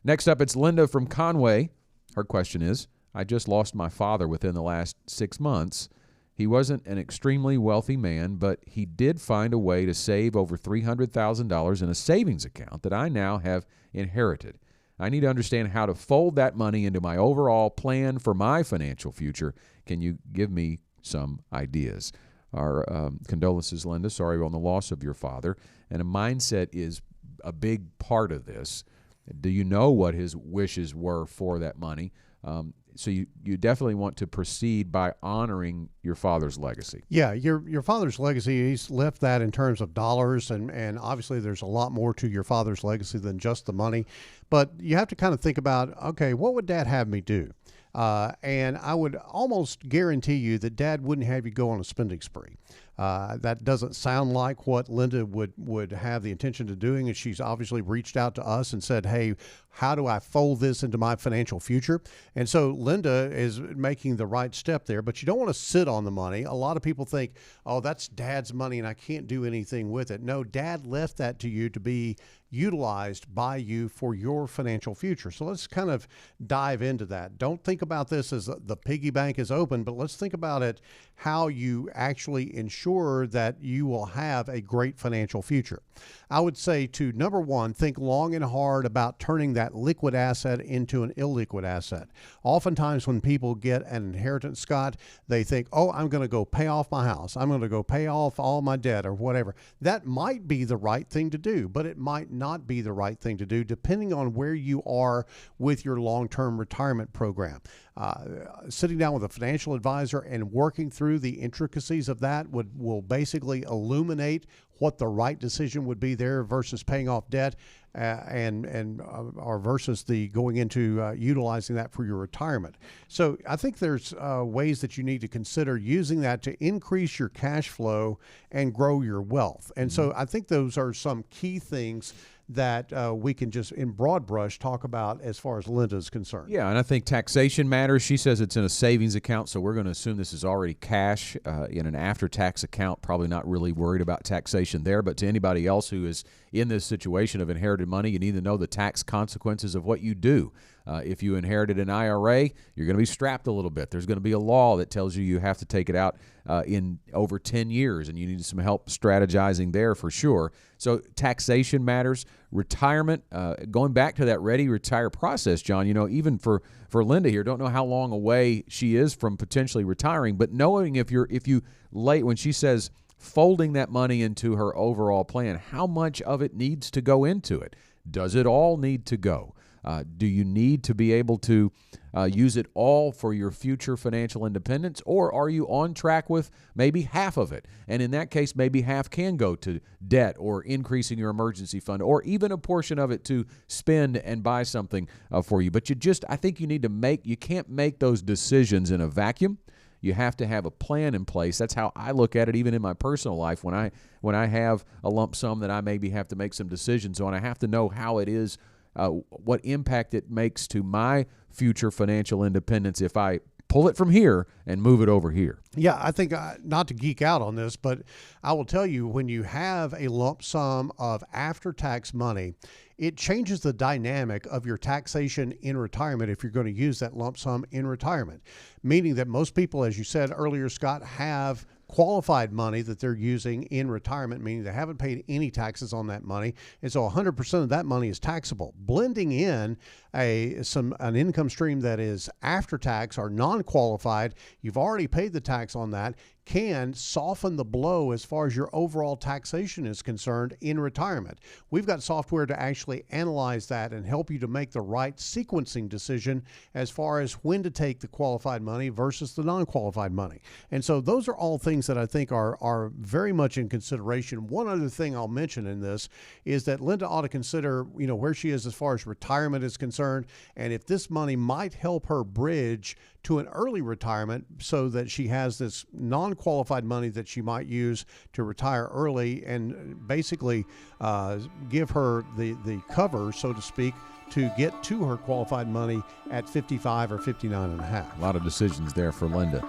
Next up, it's Linda from Conway. Her question is, I just lost my father within the last 6 months. He wasn't an extremely wealthy man, but he did find a way to save over $300,000 in a savings account that I now have inherited. I need to understand how to fold that money into my overall plan for my financial future. Can you give me some ideas? Our condolences, Linda. Sorry on the loss of your father. And a mindset is a big part of this. Do you know what his wishes were for that money? So you definitely want to proceed by honoring your father's legacy. Yeah, your father's legacy, he's left that in terms of dollars, and obviously there's a lot more to your father's legacy than just the money. But you have to kind of think about, okay, what would Dad have me do? And I would almost guarantee you that Dad wouldn't have you go on a spending spree. That doesn't sound like what Linda would have the intention of doing, and she's obviously reached out to us and said, hey, how do I fold this into my financial future? And so Linda is making the right step there, but you don't want to sit on the money. A lot of people think, oh, that's Dad's money and I can't do anything with it. No, Dad left that to you to be utilized by you for your financial future. So let's kind of dive into that. Don't think about this as the piggy bank is open, but let's think about it how you actually ensure that you will have a great financial future. I would say to number one, think long and hard about turning that liquid asset into an illiquid asset. Oftentimes when people get an inheritance, Scott, they think, oh, I'm going to go pay off my house. I'm going to go pay off all my debt or whatever. That might be the right thing to do, but it might not be the right thing to do depending on where you are with your long-term retirement program. Sitting down with a financial advisor and working through the intricacies of that will basically illuminate what the right decision would be there versus paying off debt or versus the going into utilizing that for your retirement. So I think there's ways that you need to consider using that to increase your cash flow and grow your wealth. And so I think those are some key things that we can just in broad brush talk about as far as Linda's concerned. Yeah, and I think taxation matters. She says it's in a savings account, so we're going to assume this is already cash in an after-tax account. Probably not really worried about taxation there, but to anybody else who is in this situation of inherited money, you need to know the tax consequences of what you do. If you inherited an IRA, you're going to be strapped a little bit. There's going to be a law that tells you have to take it out in over 10 years, and you need some help strategizing there for sure. So taxation matters. Retirement, going back to that ready retire process, John, even for Linda here, don't know how long away she is from potentially retiring, but knowing when she says folding that money into her overall plan, how much of it needs to go into it? Does it all need to go? Do you need to be able to use it all for your future financial independence, or are you on track with maybe half of it? And in that case, maybe half can go to debt or increasing your emergency fund, or even a portion of it to spend and buy something for you. But I think you need to you can't make those decisions in a vacuum. You have to have a plan in place. That's how I look at it, even in my personal life. When I have a lump sum that I maybe have to make some decisions on, I have to know how it is, what impact it makes to my future financial independence if I pull it from here and move it over here. Yeah, I think not to geek out on this, but I will tell you, when you have a lump sum of after-tax money, it changes the dynamic of your taxation in retirement if you're going to use that lump sum in retirement, meaning that most people, as you said earlier, Scott, have qualified money that they're using in retirement, meaning they haven't paid any taxes on that money. And so 100% of that money is taxable. Blending in an income stream that is after tax or non-qualified, you've already paid the tax on that, can soften the blow as far as your overall taxation is concerned in retirement. We've got software to actually analyze that and help you to make the right sequencing decision as far as when to take the qualified money versus the non-qualified money. And so those are all things that I think are very much in consideration. One other thing I'll mention in this is that Linda ought to consider, where she is as far as retirement is concerned, and if this money might help her bridge to an early retirement so that she has this non-qualified money that she might use to retire early and basically give her the cover, so to speak, to get to her qualified money at 55 or 59 and a half. A lot of decisions there for Linda.